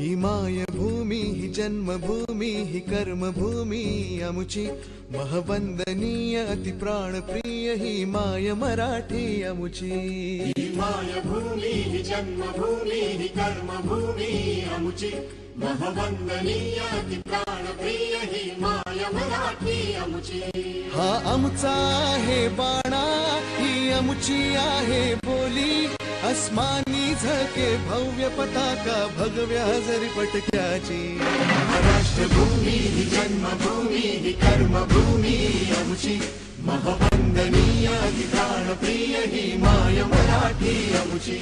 ही मायभूमी ही जन्मभूमी ही कर्मभूमी अमुची महवंदनीय अति प्राणप्रिय ही माय मराठी अमुची। ही मायभूमी ही जन्मभूमी ही कर्मभूमी अमुची महवंदनीय अति प्राणप्रिय ही माय मराठी अमुची। हा आमचा आहे बाणा ही अमुची आहे बोली अस्मानी झळके भव्य पताका भगव्या हजरी पटक्याची। राष्ट्रभूमी ही जन्मभूमी ही कर्मभूमी अमुची महवंदनीय अति प्राणप्रिय ही माय मराठी अमुची।